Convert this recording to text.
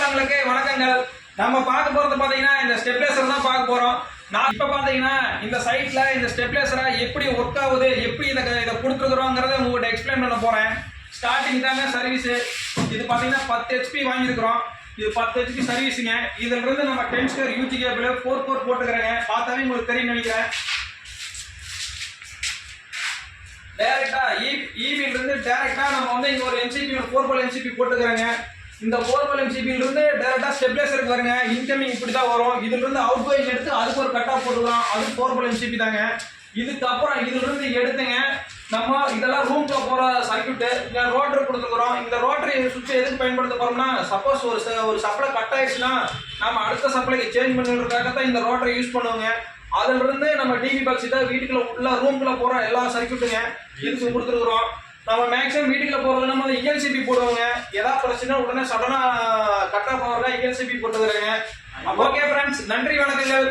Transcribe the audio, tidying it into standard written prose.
நண்பர்களுக்கு வணக்கங்கள். நம்ம பார்க்க போறது பாத்தீங்கன்னா இந்த ஸ்டெபிலைசர் தான் பார்க்க போறோம். நான் இப்ப பாத்தீங்கன்னா இந்த சைட்ல இந்த ஸ்டெபிலைசரை எப்படி ஒர்க் ஆகுது, எப்படி இதை கொடுத்துருக்குறோங்கிறத உங்கள்கிட்ட எக்ஸ்பிளைன் பண்ண போறேன். ஸ்டார்டிங் தாங்க சர்வீஸ். இது பாத்தீங்கன்னா 10 HP வாங்கியிருக்கிறோம். இது 10 HP சர்வீஸுங்க. இதுல இருந்து நம்ம 10 ஸ்கொயர் யூஜி கேபிள் 4 போர்ட் போட்டுக்கிறேங்க. பார்த்தாவே உங்களுக்கு தெரியும் நினைக்கிறேன். டைரக்டா ஈபில இருந்து டைரக்டா நம்ம வந்து இங்க ஒரு MCB 4 போல் MCB போட்டுக்கிறேங்க. இந்த 4 போல் MCB இருந்து டைரக்டா ஸ்டெபிலைசருக்கு வருங்க. இன்கமிங் இப்படி தான் வரும். இதுல இருந்து அவுட் கோயிங் எடுத்து அதுக்கு ஒரு கட் ஆஃப் போட்டுக்கலாம். அது 4 போல் MCB தாங்க. இதுக்கப்புறம் இதுல இருந்து எடுத்துங்க நம்ம இதெல்லாம் ரூம்ல போற சர்க்யூட். இந்த ரோட்டரி கொடுத்துக்கிறோம். இந்த ரோட்டரி சுவிட்ச் எதுக்கு பயன்படுத்த போறோம்னா, சப்போஸ் ஒரு சப்ளை கட் ஆயிடுச்சுன்னா நம்ம அடுத்த சப்ளைக்கு சேஞ்ச் பண்ணுறதுக்காக தான் இந்த ரோட்டரி யூஸ் பண்ணுவோங்க. அதுல இருந்து நம்ம டிவி பாக்ஸ் இதை வீட்டுக்குள்ள உள்ள ரூம்குள்ள போற எல்லா சர்க்யூட்டுங்க இதுக்கு கொடுத்துருக்குறோம். நம்ம மேக்ஸிமம் வீட்டுக்குள்ள போறது நம்ம ELCB போடுவோங்க. ஏதாவது பிரச்சனை உடனே சடனா கட் ஆஃப் ஆகிறதா ELCB போட்டுக்கிறேங்க. ஓகே ஃப்ரெண்ட்ஸ், நன்றி வணக்கங்கள்.